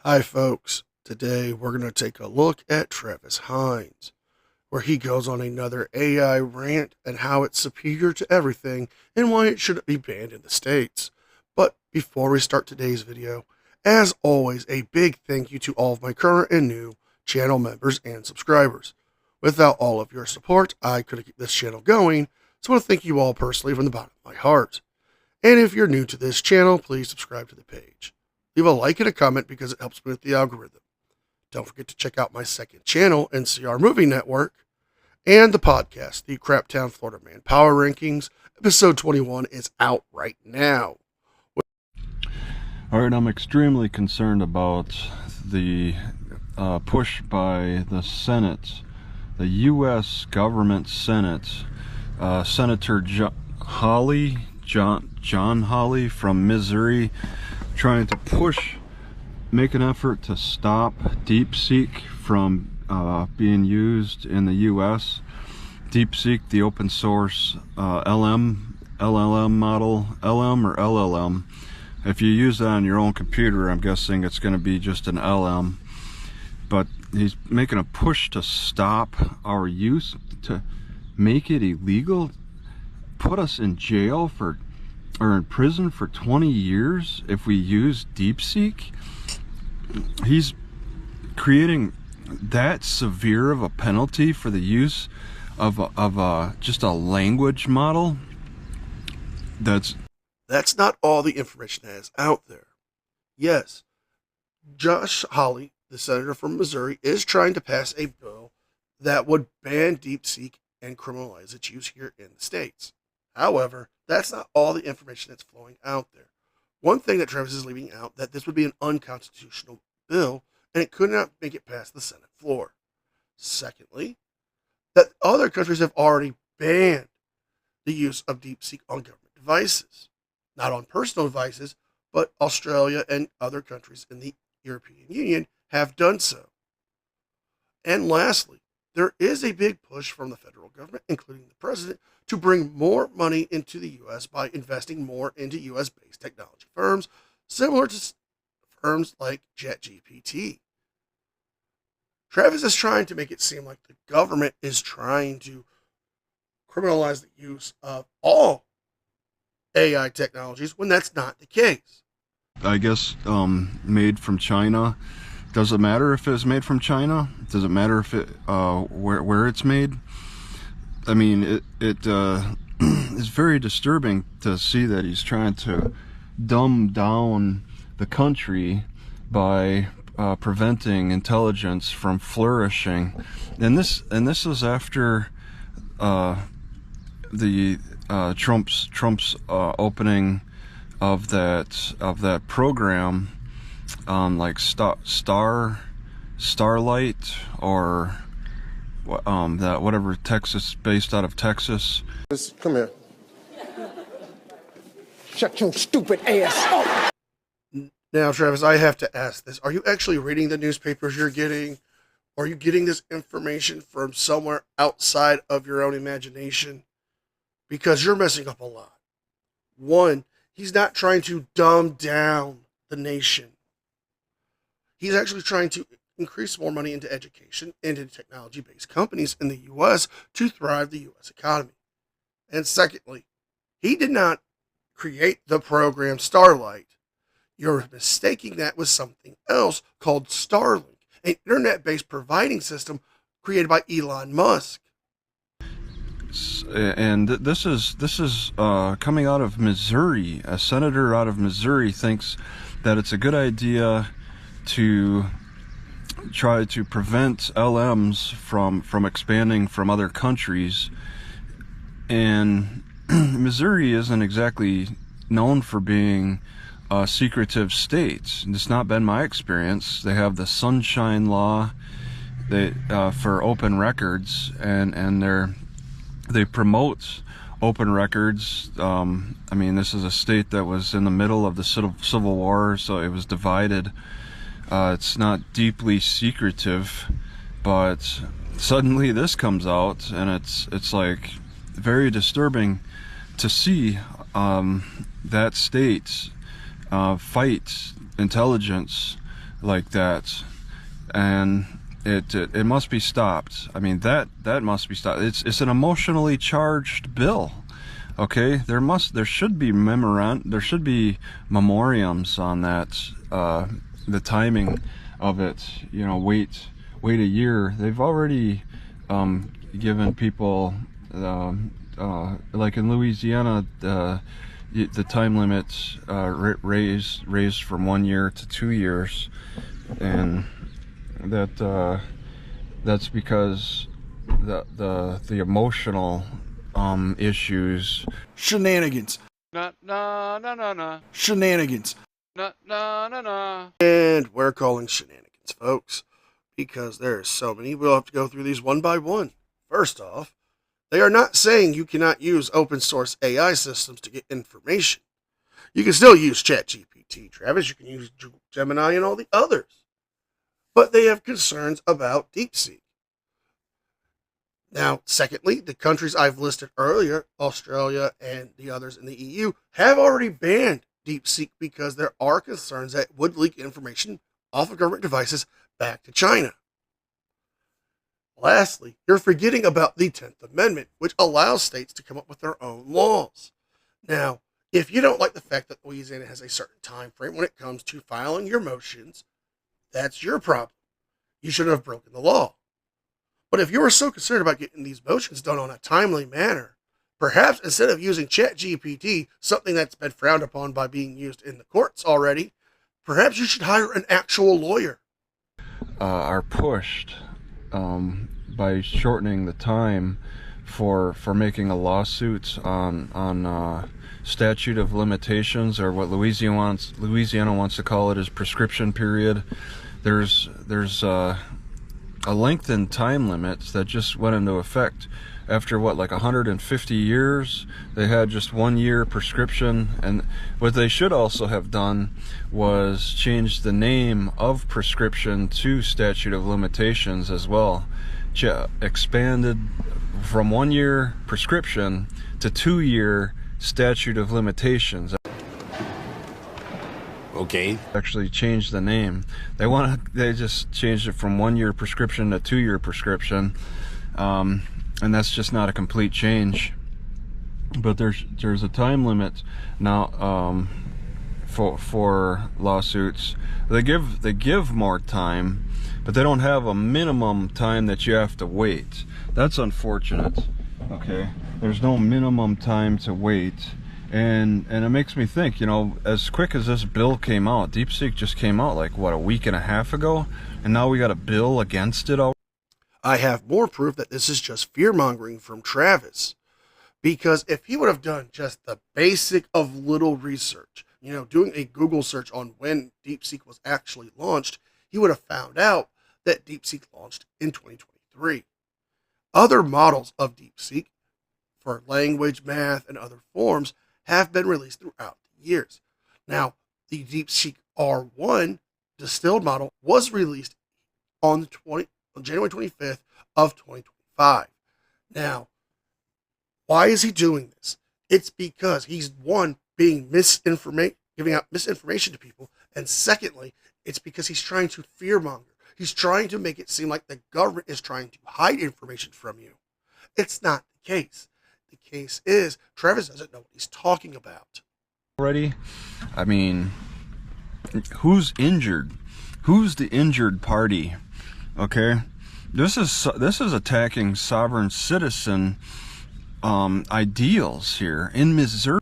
Hi folks, today we're going to take a look at Travis Hines, where he goes on another AI rant and how it's superior to everything and why it shouldn't be banned in the States. But before we start today's video, as always, a big thank you to all of my current and new channel members and subscribers. Without all of your support, I couldn't keep this channel going, so I want to thank you all personally from the bottom of my heart. And if you're new to this channel, please subscribe to the page. Leave a like and a comment because it helps me with the algorithm. Don't forget to check out my second channel, NCR Movie Network, and the podcast, the Craptown Florida Man Power Rankings. Episode 21 is out right now. All right, I'm extremely concerned about the push by the Senate, the U.S. government Senate, Senator John Hawley from Missouri, trying to make an effort to stop DeepSeek from being used in the U.S. DeepSeek, the open source LLM model, LM or LLM. If you use that on your own computer, I'm guessing it's going to be just an LM. But he's making a push to stop our use, to make it illegal, put us in jail or in prison for 20 years if we use DeepSeek. He's creating that severe of a penalty for the use of just a language model. That's not all the information that is out there. Yes, Josh Hawley, the senator from Missouri, is trying to pass a bill that would ban DeepSeek and criminalize its use here in the States. However, that's not all the information that's flowing out there. One thing that Travis is leaving out, that this would be an unconstitutional bill and it could not make it past the Senate floor. Secondly, that other countries have already banned the use of DeepSeek on government devices. Not on personal devices, but Australia and other countries in the European Union have done so. And lastly, there is a big push from the federal government, including the president, to bring more money into the U.S. by investing more into U.S.-based technology firms, similar to firms like ChatGPT. Travis is trying to make it seem like the government is trying to criminalize the use of all AI technologies when that's not the case. I guess made from China. Does it matter if it's made from China? Does it matter if it where it's made? I mean, it is very disturbing to see that he's trying to dumb down the country by preventing intelligence from flourishing, and this is after the Trump's opening of that program, like Starlight, or that whatever, Texas, based out of Texas. Come here. Shut your stupid ass up. Now, Travis, I have to ask this. Are you actually reading the newspapers you're getting? Or are you getting this information from somewhere outside of your own imagination? Because you're messing up a lot. One, he's not trying to dumb down the nation. He's actually trying to increase more money into education and into technology-based companies in the U.S. to thrive the U.S. economy. And secondly, he did not create the program Starlight. You're mistaking that with something else called Starlink, an internet-based providing system created by Elon Musk. And this is coming out of Missouri. A senator out of Missouri thinks that it's a good idea to try to prevent LMs from expanding from other countries. And Missouri isn't exactly known for being a secretive state. It's not been my experience. They have the Sunshine Law for open records, and they promote open records. I mean, this is a state that was in the middle of the Civil War, so it was divided. It's not deeply secretive, but suddenly this comes out, and it's like very disturbing to see that state fight intelligence like that, and it must be stopped. I mean, that must be stopped. It's an emotionally charged bill. Okay, there should be memoriams on that, the timing of it. You know, wait a year. They've already given people, like in Louisiana, the time limit raised from 1 year to 2 years, and that's because the emotional issues. Shenanigans. Na na na na na. Shenanigans. Na na na na. And we're calling shenanigans, folks, because there are so many. We'll have to go through these one by one. First off, they are not saying you cannot use open source AI systems to get information. You can still use ChatGPT, Travis. You can use Gemini and all the others. But they have concerns about DeepSeek. Now, secondly, the countries I've listed earlier, Australia and the others in the EU, have already banned DeepSeek because there are concerns that it would leak information off of government devices back to China. Lastly, you're forgetting about the 10th Amendment, which allows states to come up with their own laws. Now, if you don't like the fact that Louisiana has a certain time frame when it comes to filing your motions, that's your problem. You should have broken the law. But if you are so concerned about getting these motions done on a timely manner, perhaps instead of using ChatGPT, something that's been frowned upon by being used in the courts already, perhaps you should hire an actual lawyer. Are pushed by shortening the time for making a lawsuit on statute of limitations, or what Louisiana wants to call it is prescription period. There's a lengthened time limit that just went into effect after like 150 years. They had just 1 year prescription, and what they should also have done was change the name of prescription to statute of limitations as well. Expanded from 1 year prescription to 2 year statute of limitations. Okay. Actually changed the name. They just changed it from 1 year prescription to 2 year prescription, and that's just not a complete change. But there's a time limit now for lawsuits. They give more time, but they don't have a minimum time that you have to wait. That's unfortunate. Okay, there's no minimum time to wait. And it makes me think, you know, as quick as this bill came out, DeepSeek just came out like, what, a week and a half ago? And now we got a bill against it already? I have more proof that this is just fear-mongering from Travis. Because if he would have done just the basic of little research, you know, doing a Google search on when DeepSeek was actually launched, he would have found out that DeepSeek launched in 2023. Other models of DeepSeek for language, math, and other forms have been released throughout the years. Now, the DeepSeek R1 distilled model was released on January 25th of 2025. Now, why is he doing this? It's because he's, one, giving out misinformation to people, and secondly, it's because he's trying to fearmonger. He's trying to make it seem like the government is trying to hide information from you. It's not the case. The case is Travis doesn't know what he's talking about. Already, I mean, who's injured? Who's the injured party? Okay, this is attacking sovereign citizen ideals here in Missouri.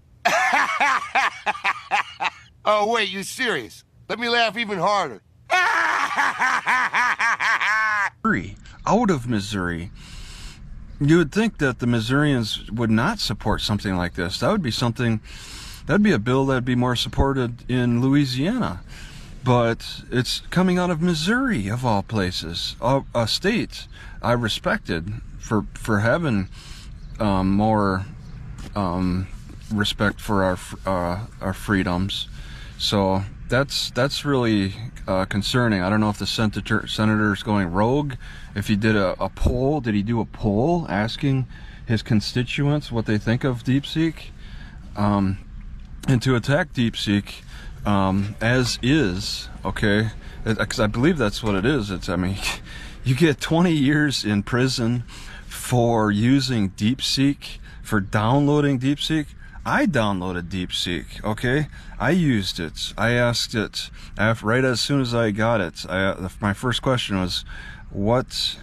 Oh, wait, you serious? Let me laugh even harder. Out of Missouri. You would think that the Missourians would not support something like this. That'd be a bill that'd be more supported in Louisiana. But it's coming out of Missouri, of all places, a state I respected for having more respect for our freedoms. So that's really concerning. I don't know if the senator's going rogue. If he did a poll, did he do a poll asking his constituents what they think of DeepSeek? And to attack DeepSeek as is, okay, because I believe that's what it is. I mean, you get 20 years in prison for using DeepSeek, for downloading DeepSeek. I downloaded DeepSeek, okay? I used it. I asked it right as soon as I got it. My first question was, what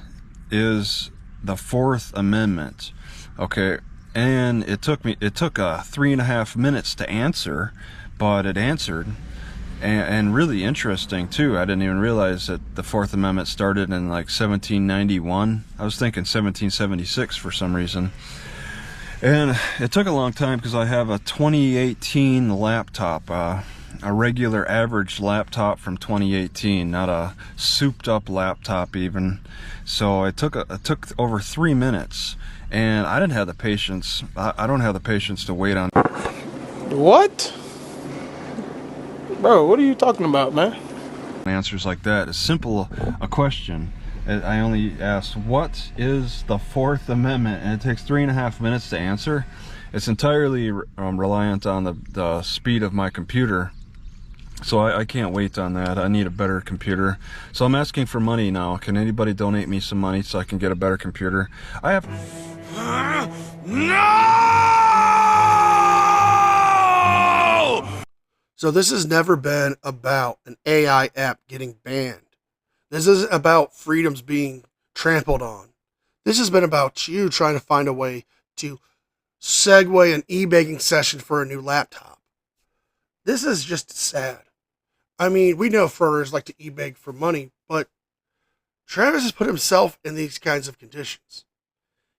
is the Fourth Amendment? Okay, and it took 3.5 minutes to answer, but it answered. And really interesting too. I didn't even realize that the Fourth Amendment started in like 1791. I was thinking 1776 for some reason. And it took a long time because I have a 2018 laptop, a regular average laptop from 2018, not a souped up laptop even. So it took over 3 minutes, and I didn't have the patience. I don't have the patience to wait on. What? Bro, what are you talking about, man? Answers like that. As simple a question. I only asked, what is the Fourth Amendment? And it takes 3.5 minutes to answer. It's entirely reliant on the speed of my computer. So I can't wait on that. I need a better computer. So I'm asking for money now. Can anybody donate me some money so I can get a better computer? I have... No! So this has never been about an AI app getting banned. This isn't about freedoms being trampled on. This has been about you trying to find a way to segue an e-begging session for a new laptop. This is just sad. I mean, we know furries like to e-beg for money, but Travis has put himself in these kinds of conditions.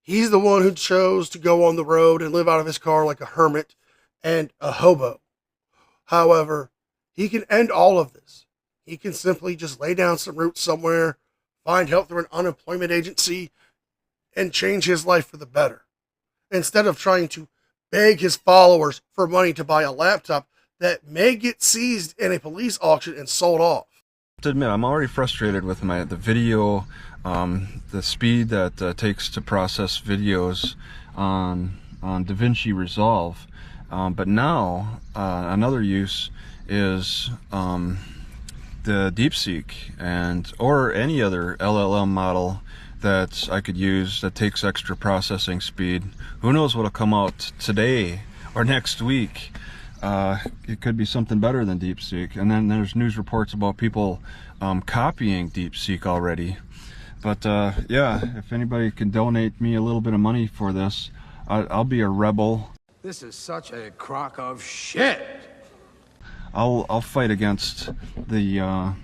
He's the one who chose to go on the road and live out of his car like a hermit and a hobo. However, he can end all of this. He can simply just lay down some roots somewhere, find help through an unemployment agency, and change his life for the better. Instead of trying to beg his followers for money to buy a laptop that may get seized in a police auction and sold off. To admit, I'm already frustrated with the video, the speed that takes to process videos on DaVinci Resolve. But now, another use is the DeepSeek or any other LLM model that I could use that takes extra processing speed. Who knows what'll come out today or next week. It could be something better than DeepSeek. And then there's news reports about people copying DeepSeek already. But yeah, if anybody can donate me a little bit of money for this, I'll be a rebel. This is such a crock of shit. I'll fight against the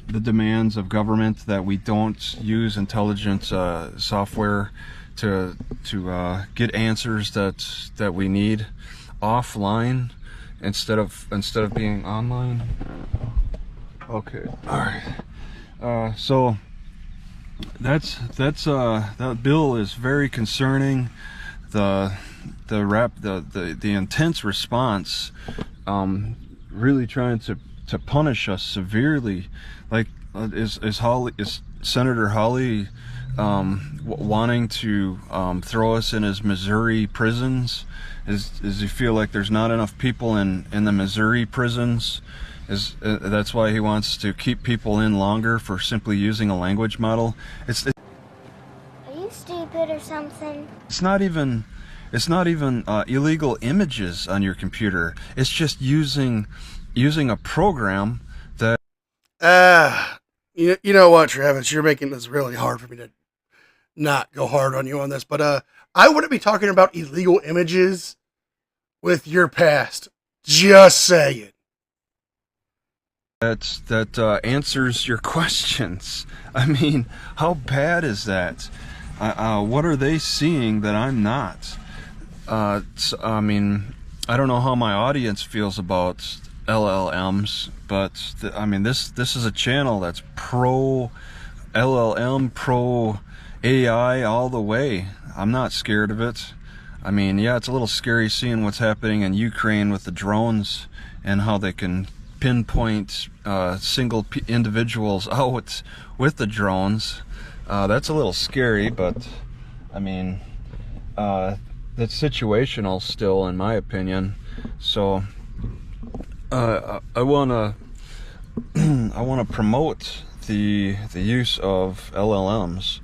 demands of government that we don't use intelligent software to get answers that we need offline instead of being online. Okay, all right. So that bill is very concerning. The intense response, really trying to punish us severely. Like, is Senator Hawley wanting to throw us in his Missouri prisons? Does he feel like there's not enough people in the Missouri prisons? That's why he wants to keep people in longer for simply using a language model? Are you stupid or something? It's not even illegal images on your computer. It's just using a program that... You know what, Travis? You're making this really hard for me to not go hard on you on this. But I wouldn't be talking about illegal images with your past. Just saying. That answers your questions. I mean, how bad is that? What are they seeing that I'm not? I mean, I don't know how my audience feels about LLMs, but I mean, this is a channel that's pro LLM, pro AI all the way. I'm not scared of it. I mean, yeah, it's a little scary seeing what's happening in Ukraine with the drones and how they can pinpoint single individuals out with the drones. That's a little scary, but I mean, that's situational still, in my opinion. So I want to I want to promote the use of LLMs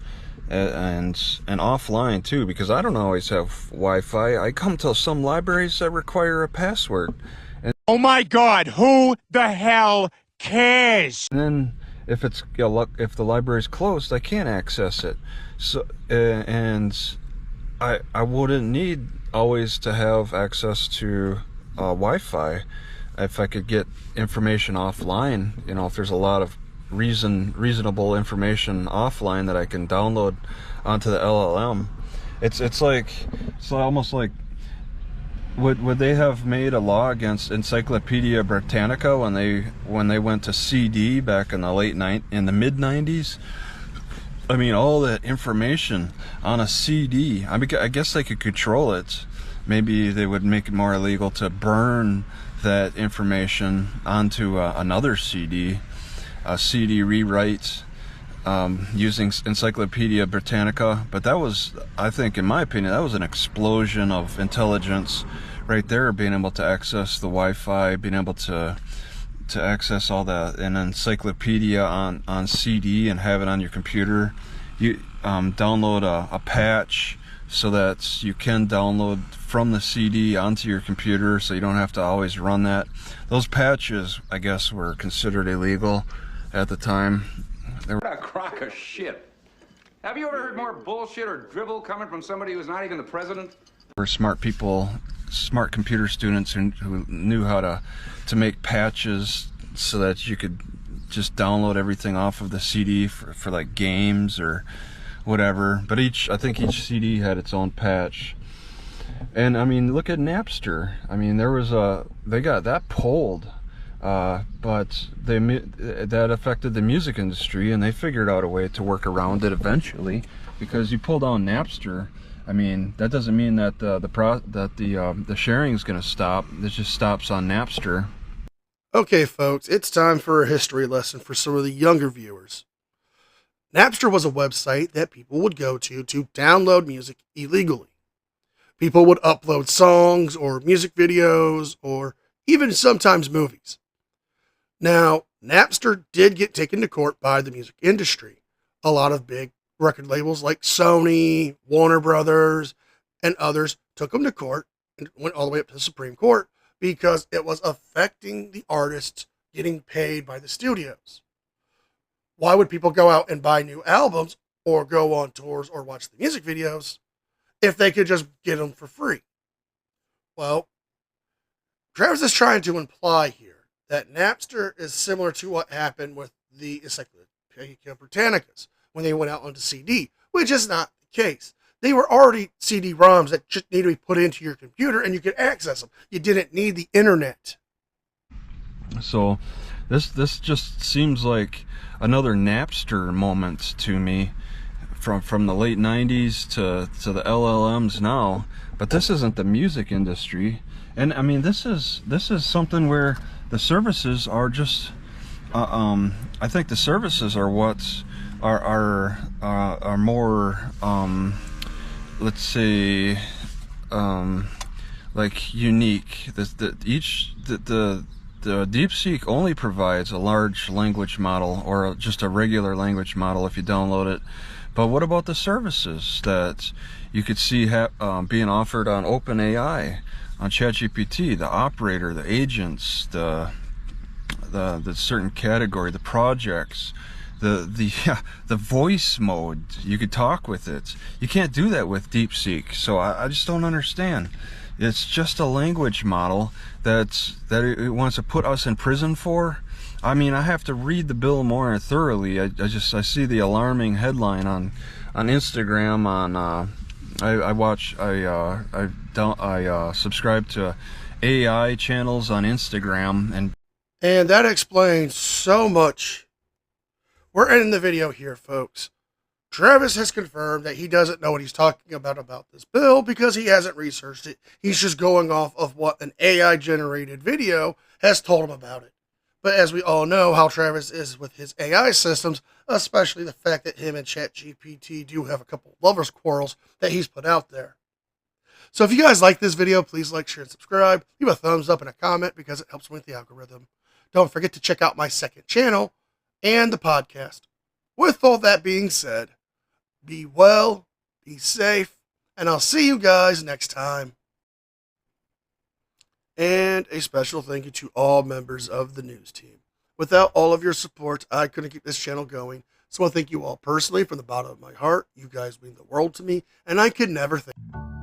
and offline too, because I don't always have Wi-Fi. I come to some libraries that require a password. Oh my God, who the hell cares? And then if if the library's closed, I can't access it. So and I wouldn't need always to have access to Wi-Fi if I could get information offline. You know, if there's a lot of reasonable information offline that I can download onto the LLM. It's almost like, would they have made a law against Encyclopedia Britannica when they went to CD back in the mid 90s? I mean, all that information on a CD. I mean, I guess they could control it. Maybe they would make it more illegal to burn that information onto another CD, a CD rewrite using Encyclopedia Britannica. But that was, I think, in my opinion, that was an explosion of intelligence right there, being able to access the Wi-Fi, being able to access all that, an encyclopedia on CD and have it on your computer. You download a patch so that you can download from the CD onto your computer, so you don't have to always run that. Those patches, I guess, were considered illegal at the time. What a crock of shit. Have you ever heard more bullshit or drivel coming from somebody who's not even the president? Were smart people, smart computer students who knew how to make patches so that you could just download everything off of the CD for like games or whatever. But I think each CD had its own patch. And I mean, look at Napster. I mean, they got that pulled, but that affected the music industry, and they figured out a way to work around it eventually. Because you pull down Napster, I mean, that doesn't mean that the sharing is going to stop. It just stops on Napster. Okay, folks, it's time for a history lesson for some of the younger viewers. Napster was a website that people would go to download music illegally. People would upload songs or music videos or even sometimes movies. Now, Napster did get taken to court by the music industry. A lot of big record labels like Sony, Warner Brothers, and others took them to court and went all the way up to the Supreme Court because it was affecting the artists getting paid by the studios. Why would people go out and buy new albums or go on tours or watch the music videos if they could just get them for free? Well, Travis is trying to imply here that Napster is similar to what happened with the Encyclopedia Britannicas when they went out onto CD, which is not the case. They were already CD-ROMs that just need to be put into your computer and you could access them. You didn't need the internet. So this just seems like another Napster moment to me, from the late 90s to the LLMs now. But this isn't the music industry. And I mean, this is something where the services are just I think the services are what are more let's say like unique. The DeepSeek only provides a large language model or just a regular language model if you download it. But what about the services that you could see being offered on OpenAI, on ChatGPT, the operator, the agents, the certain category, the projects, the voice mode? You could talk with it. You can't do that with DeepSeek. So I just don't understand. It's just a language model that it wants to put us in prison for. I mean, I have to read the bill more thoroughly. I see the alarming headline on Instagram. I subscribe to AI channels on Instagram, and that explains so much. We're ending the video here, folks. Travis has confirmed that he doesn't know what he's talking about this bill because he hasn't researched it. He's just going off of what an AI-generated video has told him about it. But as we all know how Travis is with his AI systems, especially the fact that him and ChatGPT do have a couple of lovers' quarrels that he's put out there. So if you guys like this video, please like, share, and subscribe. Leave a thumbs up and a comment because it helps with the algorithm. Don't forget to check out my second channel and the podcast. With all that being said, be well, be safe, and I'll see you guys next time. And a special thank you to all members of the news team. Without all of your support, I couldn't keep this channel going. So I want to thank you all personally from the bottom of my heart. You guys mean the world to me, and I could never thank you.